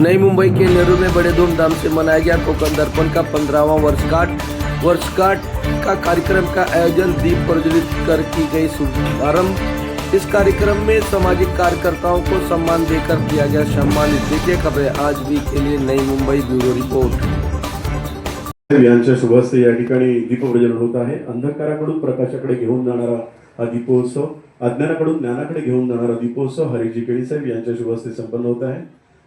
नई मुंबई के नेहरू में बड़े धूमधाम से मनाया गया कोकण दर्पण का 15वां वर्षगांठ का कार्यक्रम का आयोजन दीप प्रज्वलित कर की गई शुभारंभ। इस कार्यक्रम में सामाजिक कार्यकर्ताओं को सम्मान देकर किया गया सम्मानित। देखिए खबरें आज भी के लिए नई मुंबई ब्यूरो रिपोर्ट। यांच्या शुभ हस्ते या ठिकाणी दीपप्रज्वलन होत आहे। अंधकाराकडून प्रकाशाकडे घेऊन जाणारा हा दीपोत्सव, अज्ञानाकडून ज्ञानाकडे घेऊन जाणारा दीपोत्सव हरीजी केळी साहेब यांच्या शुभ हस्ते संपन्न होत आहे।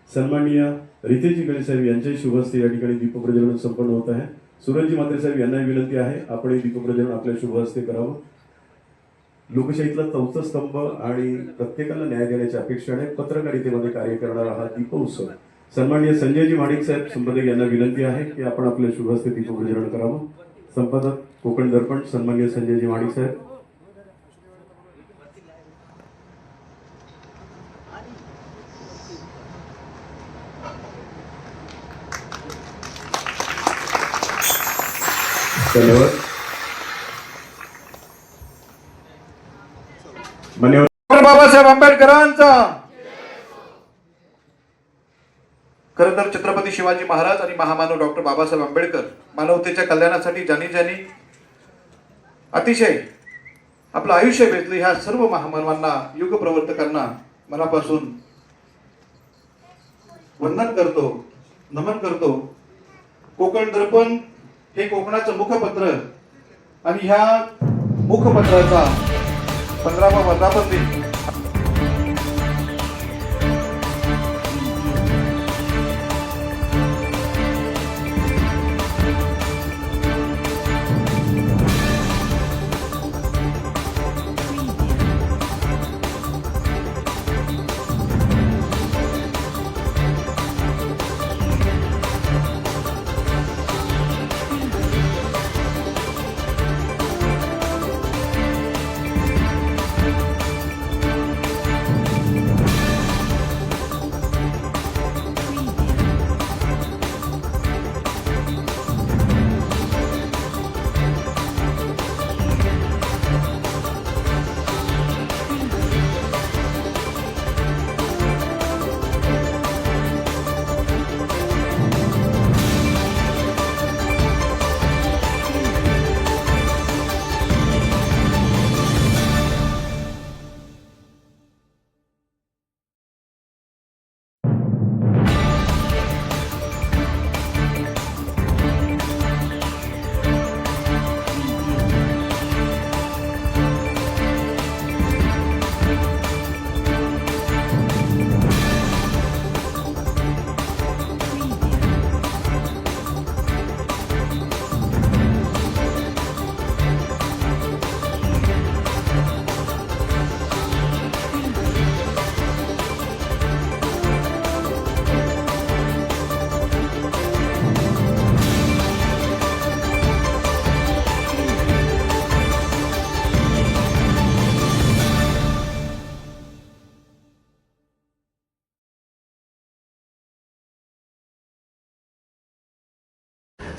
सन्माननीय रितेशजी केळी साहेब यांच्या शुभ हस्ते या ठिकाणी दीपप्रज्वलन संपन्न होत आहे। सूरजजी म्हात्रे साहेब यांना विनंती आहे आपण हे दीपप्रज्वलन आपल्या शुभ हस्ते करावं। लोकशाहीतला चौथा स्तंभ आणि प्रत्येकाला न्याय देण्याच्या अपेक्षेने पत्रकारितेमध्ये कार्य करणारा हा दीपोत्सव सन्माननीय संजयजी माडिक साहेब संपादक यांना विनंती आहे की आपण आपल्या शुभ हस्ते दीपप्रज्वलन करावं। संपादक कोकण दर्पण सन्माननीय संजयजी माडिक साहेब। धन्यवाद। माननीय बाबासाहेब आंबेडकरांचा। खरं तर छत्रपती शिवाजी महाराज आणि महामानव डॉक्टर बाबासाहेब आंबेडकर मानवतेच्या कल्याणासाठी ज्यांनी अतिशय आपलं आयुष्य वेचले ह्या सर्व महामानवांना युग प्रवर्तकांना मनापासून वंदन करतो, नमन करतो। कोकण दर्पण हे कोकणाचं मुखपत्र आणि ह्या मुखपत्राचा 15वा वर्धापन दिन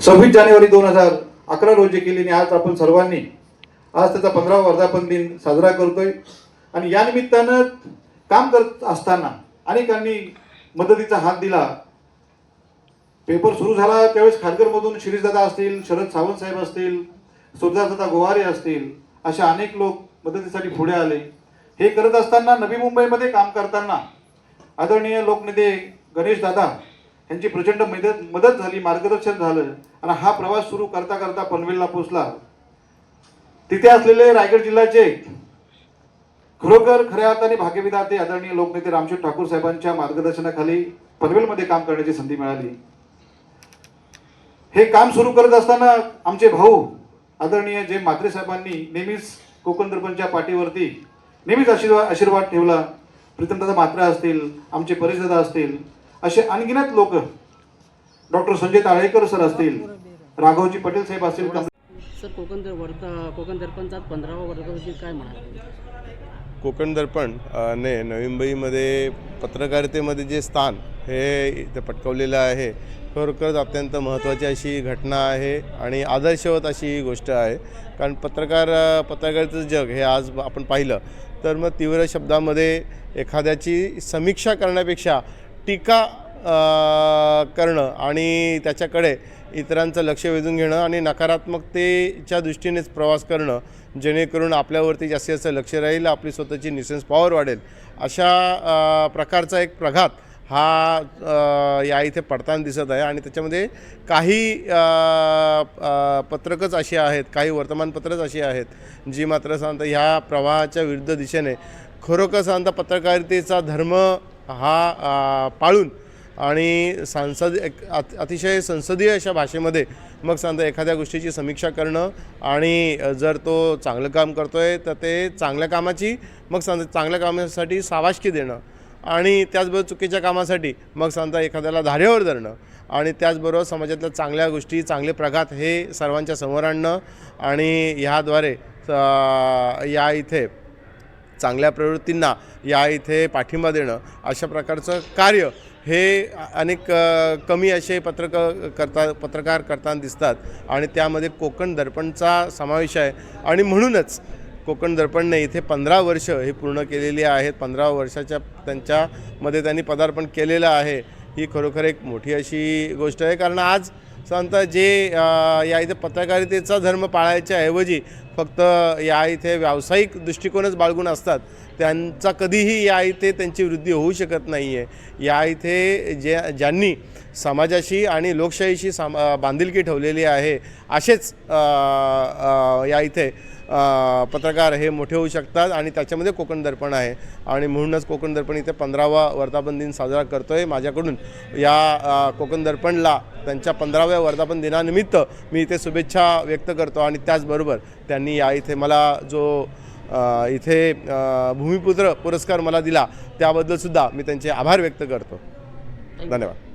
सव्वीस जानेवारी 2011 रोजी केली। आज आपण सर्वांनी आज त्याचा 15वा वर्धापन दिन साजरा करतोय आणि या निमित्तानं काम करत असताना अनेकांनी मदतीचा हात दिला। पेपर सुरू झाला त्यावेळेस खारघरमधून शिरीषदादा असतील, शरद सावंत साहेब असतील, सुरदासदादा गोवारे असतील, अशा अनेक लोक मदतीसाठी पुढे आले। हे करत असताना नवी मुंबईमध्ये काम करताना आदरणीय लोकनेते गणेश दादा यांची प्रचंड मदत झाली, मार्गदर्शन झालं आणि हा प्रवास सुरू करता करता पनवेलला पोहोचला। तिथे असलेले रायगड जिल्ह्याचे खरोखर खऱ्या अर्थाने भाग्यविधाते आदरणीय लोकनेते रामशेठ ठाकूर साहेबांच्या मार्गदर्शनाखाली पनवेलमध्ये काम करण्याची संधी मिळाली। हे काम सुरू करत असताना आमचे भाऊ आदरणीय जे म्हात्रे साहेबांनी नेहमीच कोकण दर्पणच्या पाठीवरती नेहमीच आशीर्वाद ठेवला। प्रीतमदादा म्हात्रे असतील, आमचे परेशदादा असतील, असे अनगिनत लोक, डॉक्टर संजय ताळेकर सर असतील, राघवजी पटेल साहेब असतील। सर कोकण दर्पणचा 15वा वर्धापन काय म्हणाल? कोकण दर्पण ने नवी मुंबईमध्ये पत्रकारितेमध्ये जे स्थान हे इथे पटकावलेलं आहे खरोखरच अत्यंत महत्त्वाची अशी घटना आहे आणि आदर्शवत अशी गोष्ट आहे। कारण पत्रकारितेचं जग हे आज आपण पाहिलं तर मग तीव्र शब्दामध्ये एखाद्याची समीक्षा करण्यापेक्षा टीका करणं आणि त्याच्याकडे इतरांचं लक्ष वेधून घेणं आणि नकारात्मकतेच्या दृष्टीनेच प्रवास करणं, जेणेकरून आपल्यावरती जास्तीत जास्त लक्ष राहील, आपली स्वतःची निसेन्स पॉवर वाढेल, अशा प्रकारचा एक प्रघात हा या इथे पडताना दिसत आहे. आणि त्याच्यामध्ये काही पत्रकच अशी आहेत, काही वर्तमानपत्रच अशी आहेत जी मात्र साधारणतः ह्या प्रवाहाच्या विरुद्ध दिशेने खरोखर साधारणतः पत्रकारितेचा धर्म हा पाळून आणि अतिशय संसदीय अशा भाषेमध्ये मग साधारणतः एखाद्या गोष्टीची समीक्षा करणं आणि जर तो चांगलं काम करतो आहे तर ते चांगल्या कामाची मग साधारणतः चांगल्या कामासाठी शाबासकी देणं आणि त्याचबरोबर चुकीच्या कामासाठी मग साधारणतः एखाद्याला धारेवर धरणं आणि त्याचबरोबर समाजातल्या चांगल्या गोष्टी, चांगले प्रघात हे सर्वांच्या समोर आणणं आणि ह्याद्वारे या इथे चांगल्या प्रवृत्तींना या इथे पाठिंबा देणं, अशा प्रकारचं कार्य हे अनेक कमी असे पत्रकार करताना दिसतात. आणि त्यामध्ये कोकण दर्पणचा समावेश आहे. आणि म्हणूनच कोकण दर्पणने इथे 15 वर्ष हे पूर्ण केलेली आहेत. 15 वर्षाच्या त्यांच्यामध्ये त्यांनी पदार्पण केलेलं आहे. ही खरोखर एक मोठी अशी गोष्ट आहे, कारण आज साधारणतः जे या इथे पत्रकारितेचा धर्म पाळायच्या ऐवजी फक्त या इथे व्यावसायिक दृष्टिकोनच बाळगून असतात, त्यांचा कधीही या इथे त्यांची वृद्धी होऊ शकत नाही आहे. या इथे ज्यांनी समाजाशी आणि लोकशाहीशी बांधिलकी ठेवलेली आहे, असेच या इथे पत्रकार हे मोठे होऊ शकतात. आणि त्याच्यामध्ये कोकण दर्पण आहे. आणि म्हणूनच कोकण दर्पण इथे 15वा वर्धापन दिन साजरा करतो आहे. माझ्याकडून या कोकण दर्पणला त्यांच्या 15व्या वर्धापन दिनानिमित्त मी इथे शुभेच्छा व्यक्त करतो. आणि त्याचबरोबर त्यांनी या इथे मला जो इथे भूमिपुत्र पुरस्कार मला दिला त्याबद्दलसुद्धा मी त्यांचे आभार व्यक्त करतो. धन्यवाद.